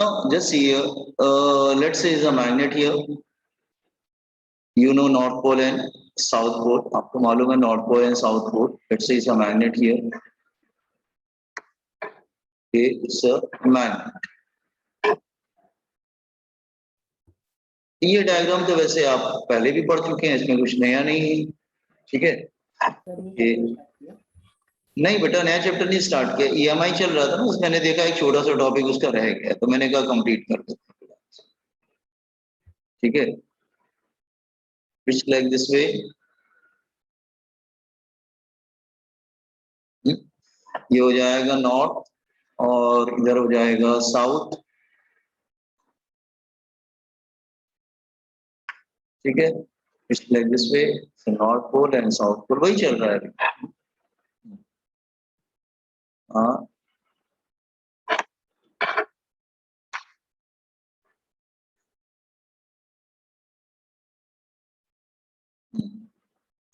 Now, just see here, let's say is a magnet here. You know North Pole and South Pole. आपको मालूम है North Pole and South Pole. Let's say it's a magnet here. Okay, it's a magnet. ये diagram तो वैसे आप पहले भी पढ़ चुके हैं, इसमें कुछ नया नहीं है, ठीक है। ये नहीं बेटा, नया चैप्टर नहीं स्टार्ट किया, ईएमआई चल रहा था ना, उसमें मैंने देखा एक छोटा सा टॉपिक उसका रह गया, तो मैंने कहा कंप्लीट कर दो, ठीक है। इट्स लाइक दिस वे, ये हो जाएगा नॉर्थ और इधर हो जाएगा साउथ, ठीक है। It's like this way, north pole and south pole, वही चल रहा है अभी। हाँ,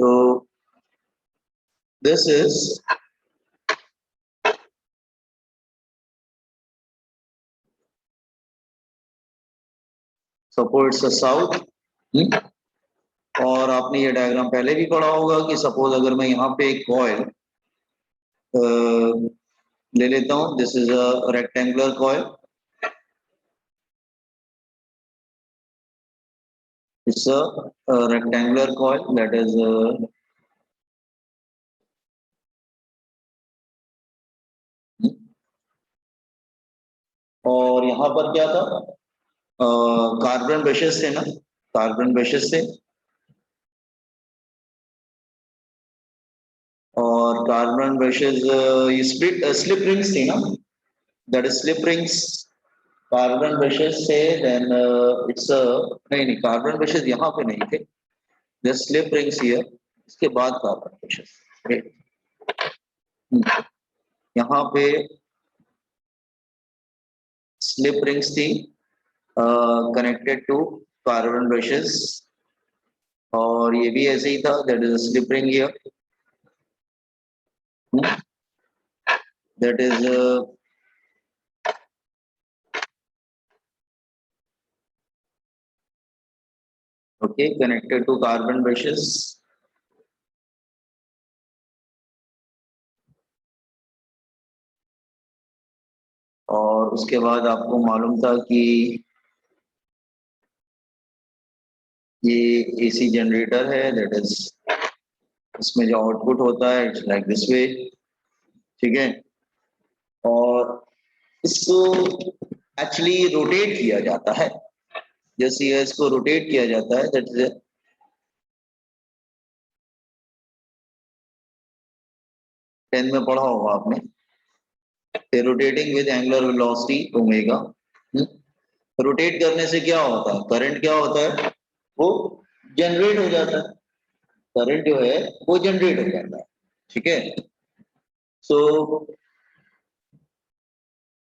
तो this is suppose it's south. और आपने ये डायग्राम पहले भी पढ़ा होगा कि सपोज अगर मैं यहाँ पे एक कॉइल ले लेता हूँ, this is a rectangular coil, it's a rectangular coil that is और यहाँ पर क्या था, कार्बन ब्रशेस थे ना, कार्बन ब्रशेस थे, और कार्बन ब्रशेस स्लिप रिंग्स थी ना, that is slip rings, carbon brushes से देन इट्स नहीं कार्बन ब्रशेस यहाँ पे नहीं थे, जस्ट स्लिप रिंग्स हियर, इसके बाद कार्बन ब्रशेस यहाँ पे स्लिप रिंग्स थी कनेक्टेड टू कार्बन ब्रशेस, और ये भी ऐसे ही था, that is slip ring here, that is okay connected to carbon brushes, और उसके बाद आपको मालूम था कि ये एसी जनरेटर है, दैट इज इसमें जो आउटपुट होता है इट्स लाइक दिस वे, ठीक है। और इसको एक्चुअली रोटेट किया जाता है, जैसे इसको रोटेट किया जाता है, दैट इज टेंथ में पढ़ा होगा आपने, rotating with angular velocity omega. Rotate करने से क्या होता है, करंट क्या होता है, वो जनरेट हो जाता है, करंट जो है वो जनरेट हो जाता है, ठीक है। सो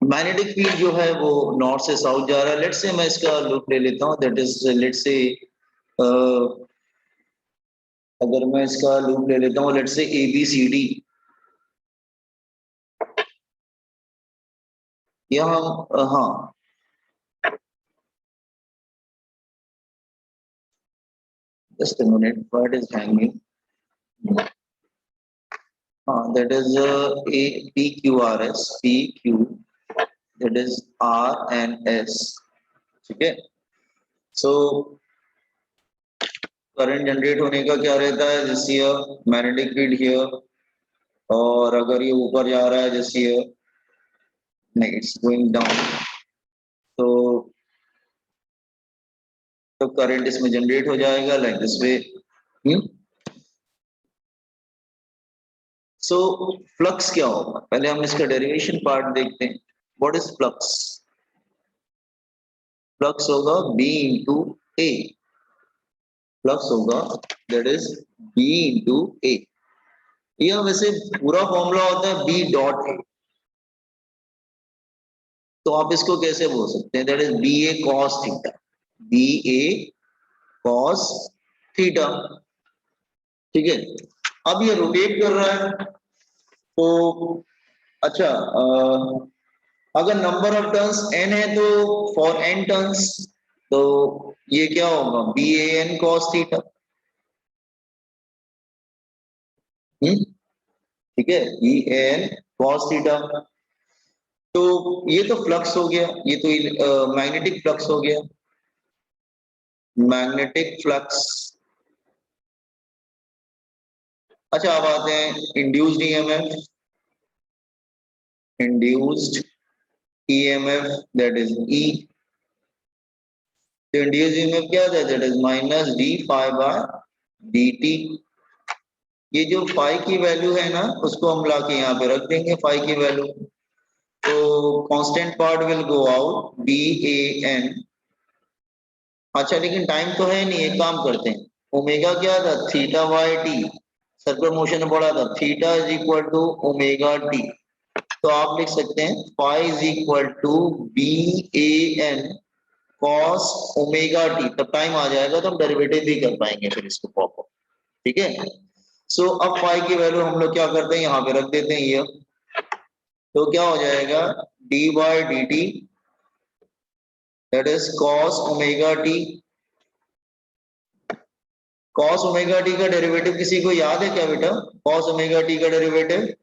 मैग्नेटिक फील्ड जो है वो नॉर्थ से साउथ जा रहा है। लेट्स से मैं इसका लूप ले लेता हूँ, दैट इज लेट्स से अगर मैं इसका लूप ले लेता हूँ, let's say A B C D, यहाँ हाँ just a minute, what is hanging, that is a p q r s, p q, that is r and s, ठीक है। सो करंट जनरेट होने का क्या रहता है, जैसे मैग्नेटिक फील्ड हियर, और अगर ये ऊपर जा रहा है जैसे नहीं इट्स गोइंग डाउन, तो करंट इसमें जनरेट हो जाएगा like this way. So flux क्या होगा, पहले हम इसका डेरिवेशन पार्ट देखते हैं। व्हाट इज फ्लक्स, फ्लक्स होगा B इंटू ए, फ्लक्स होगा दैट इज B इंटू ए, यह वैसे पूरा फॉर्मूला होता है B डॉट ए, तो आप इसको कैसे बोल सकते हैं, that is B A cos theta, B A cos theta, ठीक है। अब ये रोटेट कर रहा है, तो अच्छा अगर नंबर ऑफ टर्न्स n है तो फॉर n टर्न्स तो ये क्या होगा B A N cos theta. ठीक है, B A N cos theta. तो ये तो फ्लक्स हो गया, ये तो मैग्नेटिक फ्लक्स हो गया, मैग्नेटिक फ्लक्स। अच्छा अब आते हैं induced EMF. Induced EMF that is e. तो इंड्यूस्ड ईएमएफ क्या था, that is minus d phi by D t. ये जो फाई की वैल्यू है ना उसको हम लाके यहाँ पे रख देंगे फाई की वैल्यू। तो constant part will go out B A N. अच्छा लेकिन टाइम तो है नहीं, एक काम करते हैं, ओमेगा क्या था theta by T, circular motion में पड़ा था theta is equal to omega T. तो आप लिख सकते हैं phi is equal to B A N cos omega T. तब टाइम आ जाएगा तो हम डेरिवेटिव भी कर पाएंगे फिर इसको प्रॉपर। ठीक है, सो अब फाई की वैल्यू हम लोग क्या करते हैं यहाँ पे रख देते हैं ये। तो क्या हो जाएगा D by D T that is cos omega T. Cos omega T का डेरिवेटिव किसी को याद है क्या बेटा, कॉस ओमेगा टी का डेरिवेटिव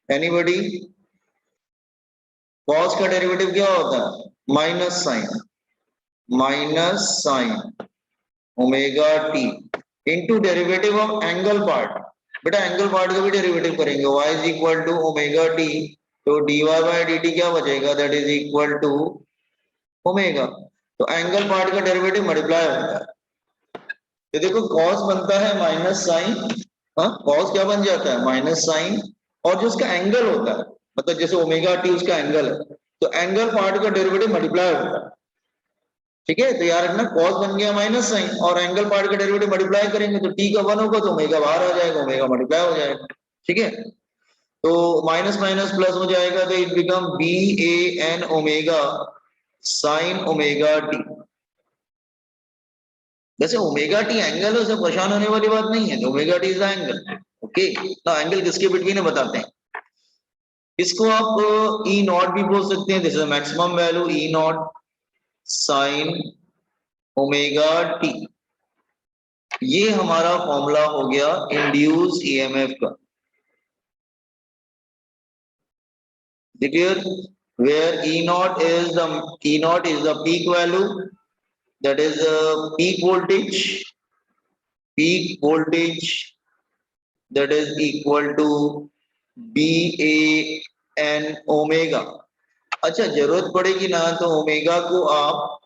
एनीबॉडी। कॉस का डेरिवेटिव क्या होता है minus sine omega T into derivative of angle part. बेटा एंगल पार्ट का भी डेरिवेटिव करेंगे, y is equal to omega T. तो dy बाय डी टी क्या बचेगा, that is equal to omega. तो एंगल पार्ट का डेरिवेटिव मल्टीप्लाई होता है। ये देखो कॉस बनता है माइनस साइन, हाँ कॉस क्या बन जाता है माइनस साइन, और जो उसका एंगल होता है मतलब जैसे ओमेगा टी उसका एंगल है, तो एंगल पार्ट का डेरिवेटिव मल्टीप्लाई होता है। ठीक है, तो यार रखना कॉस बन गया माइनस साइन और एंगल पार्ट का डेरिवेटिव मल्टीप्लाई करेंगे तो टी का वन होगा तो ओमेगा बाहर आ जाएगा, ओमेगा मल्टीप्लाई हो जाएगा। ठीक है, तो माइनस माइनस प्लस हो जाएगा तो it become B A N omega sine omega T. वैसे ओमेगा टी एंगल है, उसे परेशान होने वाली बात नहीं है, omega T is the angle. Okay, ना एंगल किसके बिटवीन है बताते हैं। इसको आप ई नॉट भी बोल सकते हैं, this is maximum value E not sine omega T. ये हमारा फॉर्मूला हो गया इंड्यूस ईएमएफ का। Clear, where E naught is the peak value, that is peak voltage that is equal to B A N omega. अच्छा जरूरत पड़ेगी ना तो ओमेगा को आप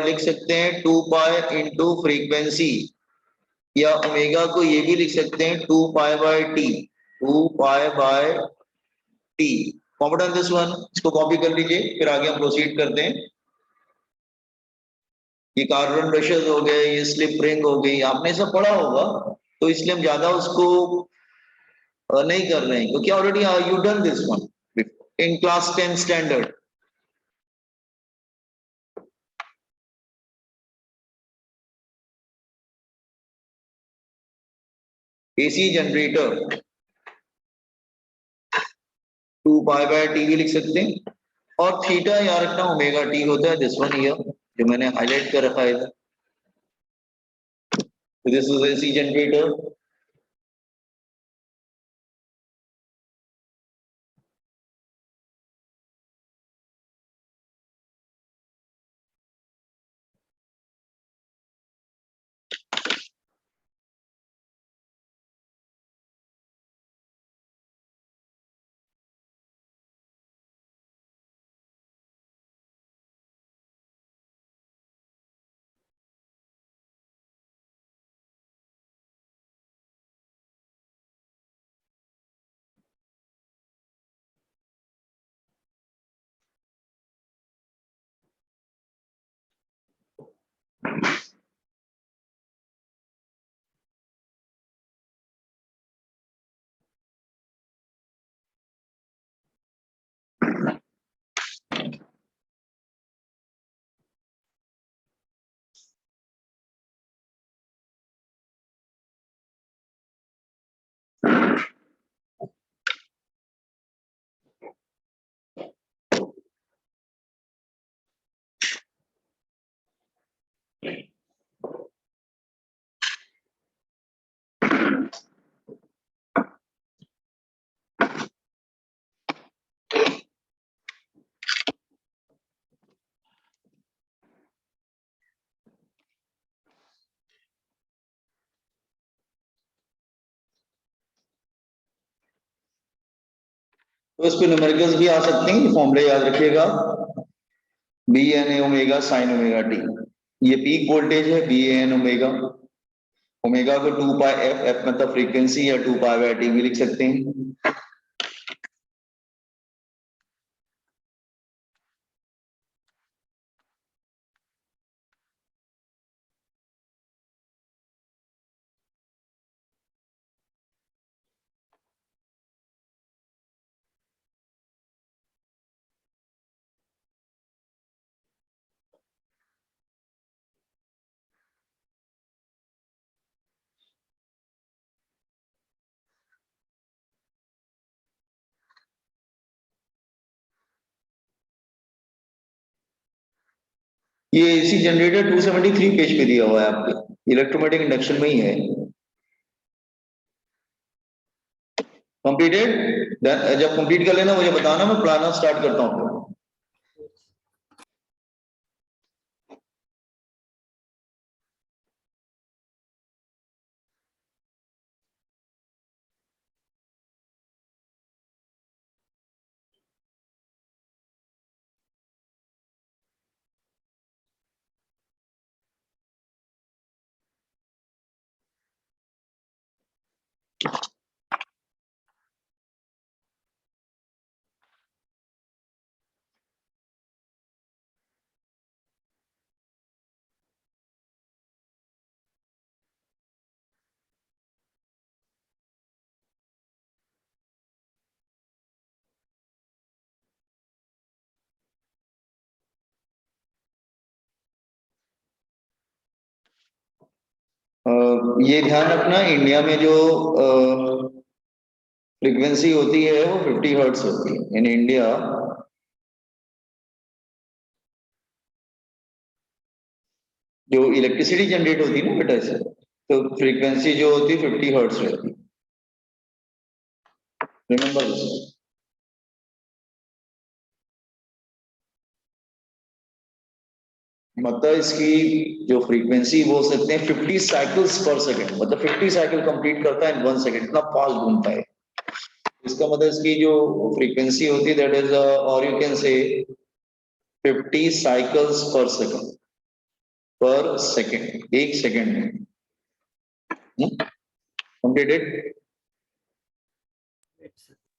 लिख सकते हैं 2 पाई इंटू फ्रीक्वेंसी, या ओमेगा को ये भी लिख सकते हैं 2 pi by T, 2 pi by T. Competent this one, इसको कॉपी कर लीजिए फिर आगे हम प्रोसीड करते हैं। ये कार्बन ब्रशेस हो गए, ये स्लिप रिंग हो गई, आपने सब पढ़ा होगा तो इसलिए हम ज्यादा उसको नहीं कर रहे हैं क्योंकि already you done this one in class 10 standard. AC generator 2 pi by T भी लिख सकते हैं, और थीटा यार रखना ओमेगा टी होता है, दिस वन हियर जो मैंने हाईलाइट कर रखा है। This is AC generator. तो इस पे न्यूमेरिकल्स भी आ सकते हैं, फॉर्मूले याद रखिएगा, B N A omega sine omega T. ये पीक वोल्टेज है बी एन ओमेगा, ओमेगा को 2 पाई एफ, एफ मतलब फ्रीक्वेंसी, या 2 पाई बाय टी भी लिख सकते हैं। ये एसी जनरेटर 273 पेज पे दिया हुआ है आपके, इलेक्ट्रोमैटिक इंडक्शन में ही है। कंप्लीटेड, जब कंप्लीट कर लेना मुझे बताना, मैं प्लानर स्टार्ट करता हूँ। ये ध्यान रखना, इंडिया में जो फ्रीक्वेंसी होती है वो 50 हर्ट्ज होती है इन इंडिया। जो इलेक्ट्रिसिटी जनरेट होती है ना बेटा इससे, तो फ्रीक्वेंसी जो होती है 50 हर्ट्ज रहती है, रिमेंबर दिस। मतलब इसकी जो फ्रीक्वेंसी बोल सकते हैं 50 साइकिल्स पर सेकंड, मतलब 50 साइकिल कंप्लीट करता है इन 1 सेकंड, इतना फास्ट घूमता है। इसका मतलब इसकी जो फ्रीक्वेंसी होती है दैट इज, और यू कैन से 50 साइकिल्स पर सेकंड, एक सेकंड में कंप्लीटेड।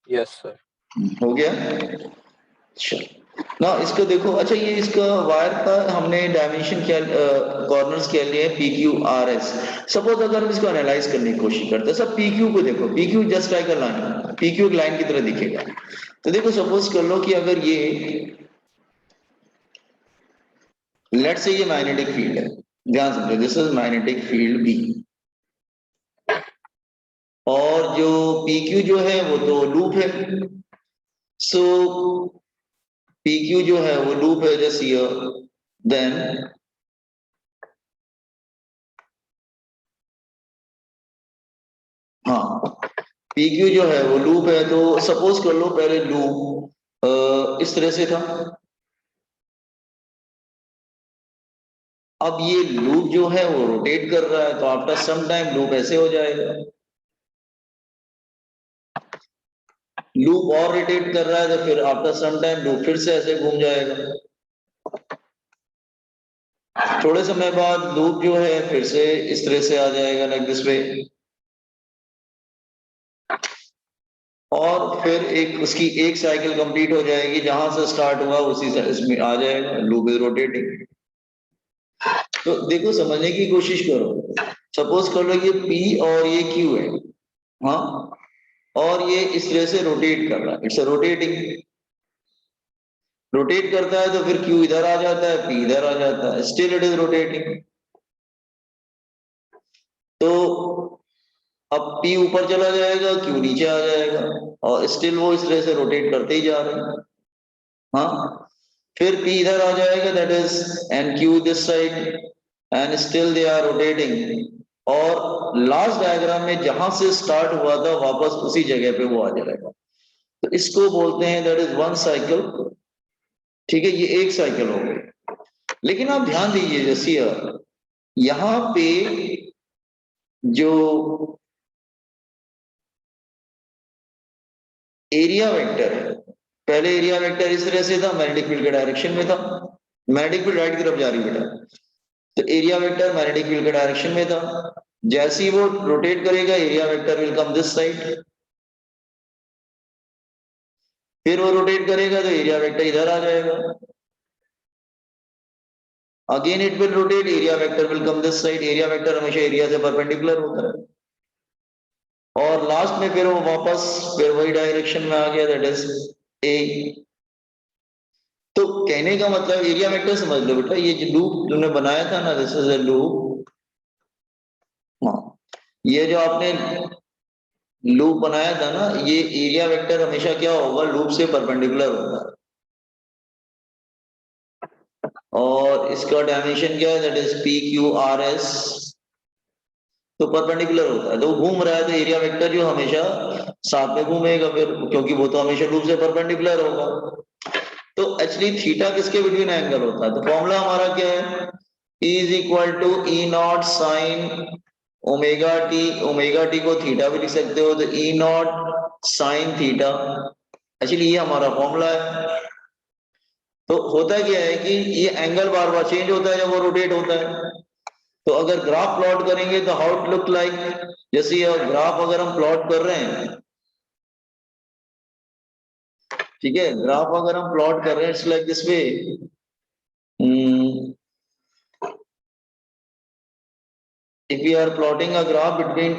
Yes sir. हो गया। चलो ना इसको देखो, अच्छा ये इसका वायर का हमने डायमेंशन क्या, कॉर्नर्स क्या लिए P Q R S. Suppose अगर हम इसको एनालाइज करने की कोशिश करते हैं, सब पी क्यू को देखो, P Q just like a line, P Q एक लाइन की तरह दिखेगा। तो देखो सपोज कर लो कि अगर ये, लेट्स से ये मैग्नेटिक फील्ड है, ध्यान समझो, this is magnetic field B, और जो पी क्यू जो है वो तो लूप है। सो पी क्यू जो है वो लूप है जस्ट हियर, देन हाँ पी क्यू जो है वो लूप है, तो सपोज कर लो पहले लूप इस तरह से था। अब ये लूप जो है वो रोटेट कर रहा है, तो आफ्टर सम टाइम लूप ऐसे हो जाएगा, लूप और रोटेट कर रहा है तो फिर आफ्टर सम टाइम लूप फिर से ऐसे घूम जाएगा। थोड़े समय बाद लूप जो है फिर से इस तरह से आ जाएगा लाइक दिस वे, और फिर एक उसकी एक साइकिल कंप्लीट हो जाएगी, जहां से स्टार्ट हुआ उसी से इसमें आ जाएगा, लूप इज रोटेटिंग। तो देखो समझने की कोशिश करो, सपोज कर लो ये P और ये Q है, हाँ, और ये इस तरह से रोटेट कर रहा है, इट्स रोटेटिंग, रोटेट करता है तो फिर Q इधर आ जाता है, P इधर आ जाता है, स्टिल इट इज रोटेटिंग। तो अब P ऊपर चला जाएगा, Q नीचे आ जाएगा, और स्टिल वो इस तरह से रोटेट करते ही जा रहे हैं, हाँ। फिर P इधर आ जाएगा, that is and Q this side, and still they are rotating, और लास्ट डायग्राम में जहां से स्टार्ट हुआ था वापस उसी जगह पे वो आ जाएगा। तो इसको बोलते हैं दैट इज वन साइकिल, ठीक है, ये एक साइकिल हो गई। लेकिन आप ध्यान दीजिए जैसे यहाँ पे जो एरिया वेक्टर, पहले एरिया वेक्टर इस तरह से था, मैग्नेटिक फील्ड के डायरेक्शन में था, मैग्नेटिक फील्ड राइट की तरफ जा रही बेटा, तो एरिया वेक्टर मैग्नेटिक फील्ड के डायरेक्शन में था। जैसे ही वो रोटेट करेगा area vector will come this side, फिर वो रोटेट करेगा तो एरिया वेक्टर इधर आ जाएगा, again it will rotate, area vector will come this side, area vector हमेशा एरिया से परपेंडिकुलर होता है, और लास्ट में फिर वो वापस फिर वही डायरेक्शन में आ गया, दैट इज ए। तो कहने का मतलब एरिया वेक्टर समझ लो बेटा, ये जो लूप तुमने बनाया था ना, दिस इज अ लूप, हाँ, ये जो आपने लूप बनाया था ना, ये एरिया वेक्टर हमेशा क्या होगा, लूप से परपेंडिकुलर होगा, और इसका डायमेंशन क्या है, that is P Q R S, तो परपेंडिकुलर होता है, तो वो घूम रहा है, तो एरिया वेक्टर जो हमेशा साथ में घूमेगा फिर, क्योंकि वो तो हमेशा लूप से परपेंडिकुलर होगा। तो एक्चुअली थीटा किसके बिटवीन एंगल होता है, तो फॉर्मूला हमारा क्या है, E is equal to E not sine omega T को थीटा भी लिख सकते हो, तो E not sine theta, actually ये हमारा फॉर्मूला है। तो होता क्या है कि ये एंगल बार बार चेंज होता है जब वो रोटेट होता है, तो अगर ग्राफ प्लॉट करेंगे तो हाउ इट लुक लाइक, जैसे ये ग्राफ अगर हम प्लॉट कर रहे हैं, ठीक है, ग्राफ अगर हम प्लॉट कर रहे हैं it's like this way, if we are plotting a graph between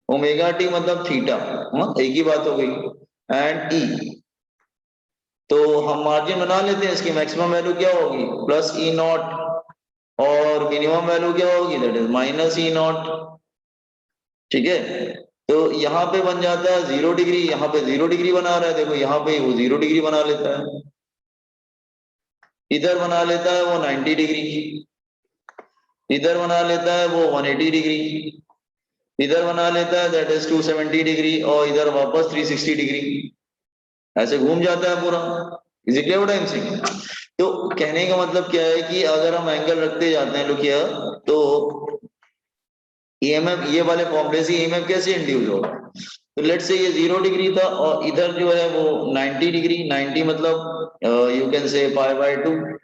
omega T मतलब थीटा, एक ही बात हो गई, एंड ई, तो हम मार्जिन बना लेते हैं, इसकी मैक्सिमम वैल्यू क्या होगी, प्लस ई नॉट, और मिनिमम वैल्यू क्या होगी, that is minus E not, ठीक है। तो यहाँ पे बन जाता है 0 डिग्री, यहाँ पे 0 डिग्री बना रहा है, देखो यहाँ पे वो 0 डिग्री बना लेता है, इधर बना लेता है वो 90 डिग्री, इधर बना लेता है वो 180 डिग्री, इधर बना लेता है दैट इज 270 डिग्री, और इधर वापस 360 डिग्री, ऐसे घूम जाता है पूरा, is it clear what I am saying. तो कहने का मतलब क्या है कि अगर हम एंगल रखते जाते हैं, लुक हियर, तो ईएमएफ ये वाले फॉर्मूले से ईएमएफ कैसे इंड्यूस होगा, तो लेट्स से ये 0 डिग्री था, और इधर जो है वो 90 डिग्री, 90 मतलब यू कैन से पाई/2,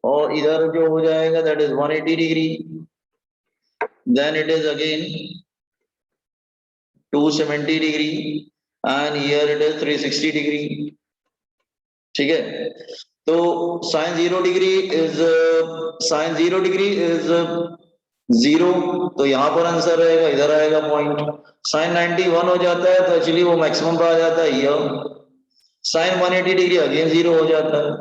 और इधर जो हो जाएगा that is 180 degree, then it is again 270 degree, and here it is 360 degree, ठीक है। तो साइन 0 डिग्री इज 0, तो यहाँ पर आंसर रहेगा, इधर आएगा पॉइंट। साइन 91 हो जाता है तो एक्चुअली वो मैक्सिमम पर आ जाता है ये, साइन 180 डिग्री अगेन 0 हो जाता है,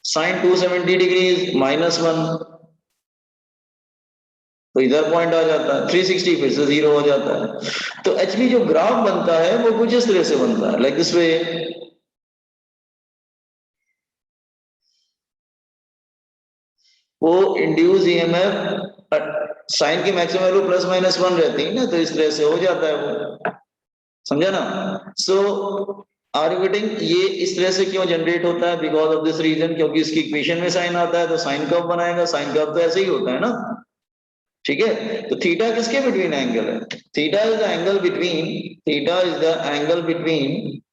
साइन 270 डिग्री -1, तो इधर पॉइंट आ जाता है, 360 फिर से 0 हो जाता है। तो एक्चुअली जो ग्राफ बनता है वो कुछ इस तरह से बनता है, लाइक दिस वे, वो इंड्यूस ईएमएफ साइन की मैक्सिमम वैल्यू +-1 रहती है ना, तो इस तरह से हो जाता है वो, समझा ना। सो आर यू गेटिंग, ये इस तरह से क्यों जनरेट होता है, बिकॉज ऑफ दिस रीजन, क्योंकि इसकी इक्वेशन में साइन आता है, तो साइन कर्व बनाएगा, साइन कर्व तो ऐसे ही होता है ना, ठीक है। तो थीटा किसके बिटवीन एंगल है, theta is the angle between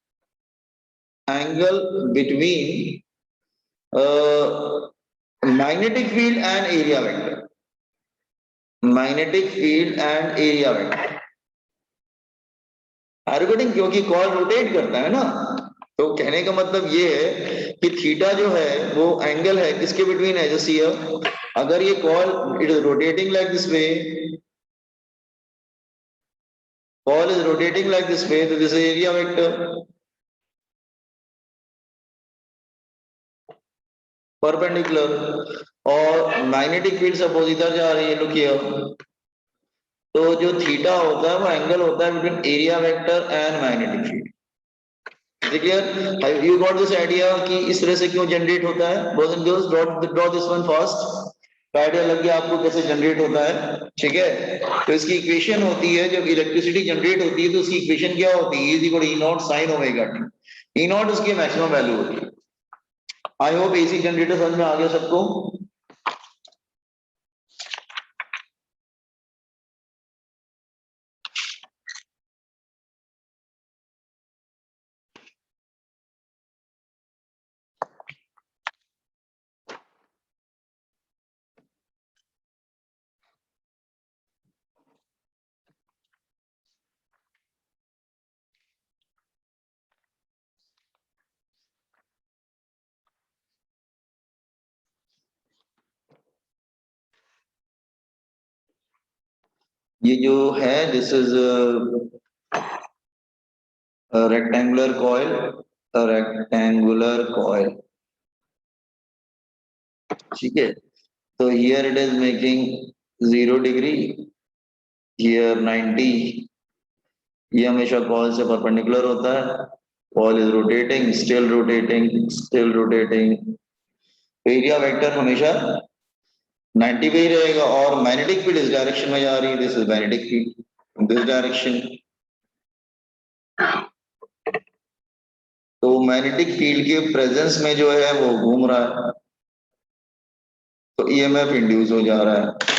magnetic field and area vector, magnetic field and area vector, आर्गुटिंग, क्योंकि कॉइल रोटेट करता है ना, तो कहने का मतलब ये है कि थीटा जो है वो एंगल है किसके बिटवीन है, जैसे अगर ये coil it is rotating like this way, coil is rotating like this way, तो this is area vector perpendicular, और मैग्नेटिक फील्ड सपोज इधर जा रही है, लुक हियर, तो जो थीटा होता है वो एंगल होता है between area vector and magnetic field, clear, you got this idea कि इस तरह से क्यों जनरेट होता है, boys and girls, draw this one fast, idea लग गया आपको कैसे जनरेट होता है, ठीक है। तो इसकी इक्वेशन होती है, जब इलेक्ट्रिसिटी जनरेट होती है तो उसकी इक्वेशन क्या होती है, is equal to E not sine omega T, E not उसकी मैक्सिमम वैल्यू होती है। आई होप एसी जनरेटर समझ में आ गया सबको। ये जो है this is rectangular coil, rectangular coil, ठीक है। तो here it is making 0 degree, here 90, ये हमेशा कॉल से परपेंडिकुलर होता है, call is rotating, still rotating, still rotating, area vector हमेशा 90 पे ही रहेगा, और मैग्नेटिक फील्ड इस डायरेक्शन में जा रही है, this is magnetic field this direction. तो मैग्नेटिक फील्ड के प्रेजेंस में जो है वो घूम रहा है, तो ईएमएफ इंड्यूस हो जा रहा है।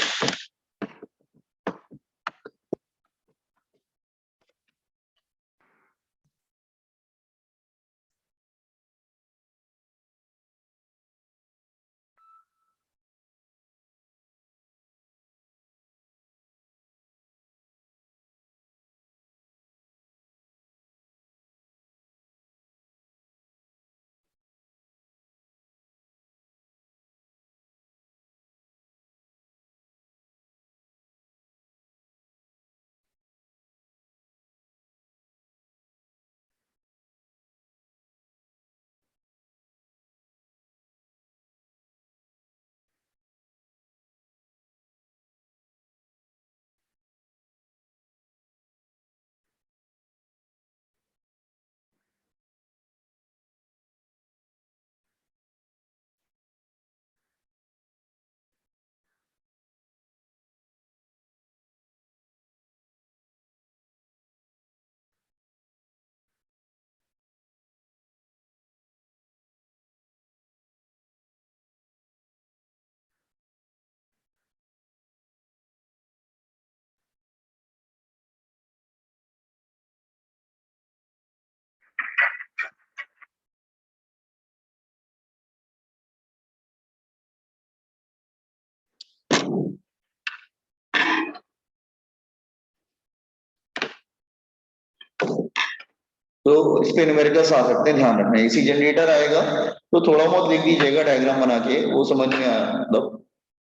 तो इस पे न्यूमेरिकल्स आ सकते हैं, ध्यान रखना। एसी जनरेटर आएगा तो थोड़ा बहुत लिख दीजिएगा डायग्राम बना के, वो समझ में आया, मतलब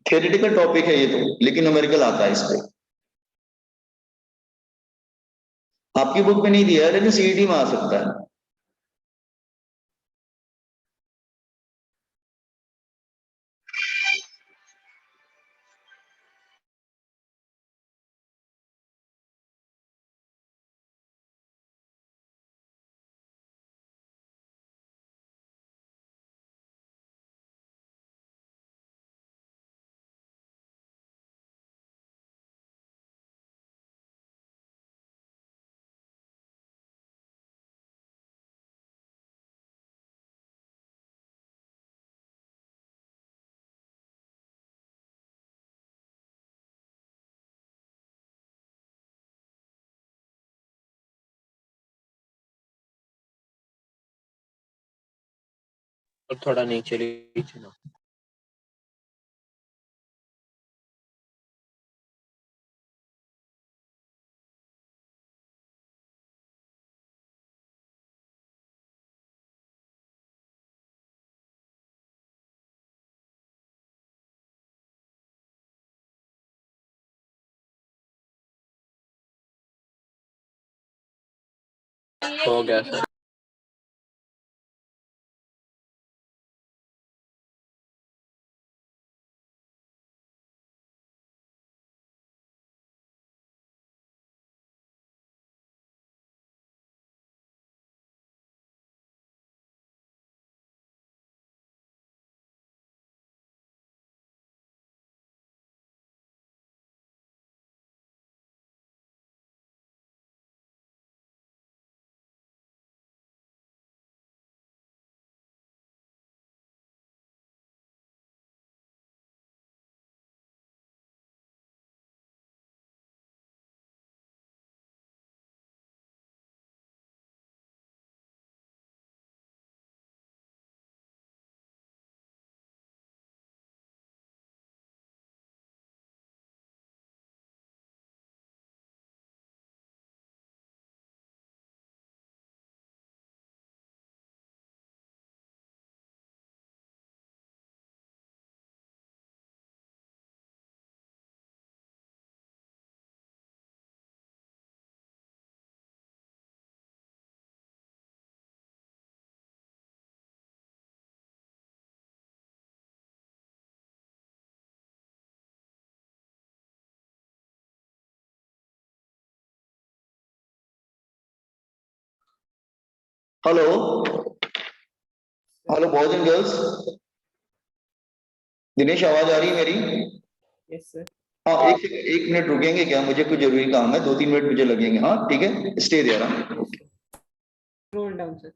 थ्योरेटिकल टॉपिक है ये तो, लेकिन न्यूमेरिकल आता है इस पे। आपकी बुक में नहीं दिया है, लेकिन सीईटी में आ सकता है। और थोड़ा नीचे नीचे ना। हो गया sir. Hello hello boys and girls, Dinesh आवाज आ रही है मेरी? Yes sir. हाँ, एक मिनट रुकेंगे क्या? मुझे कुछ जरूरी काम है, 2-3 मिनट मुझे लगेंगे। हाँ ठीक है, stay there. Roll down sir.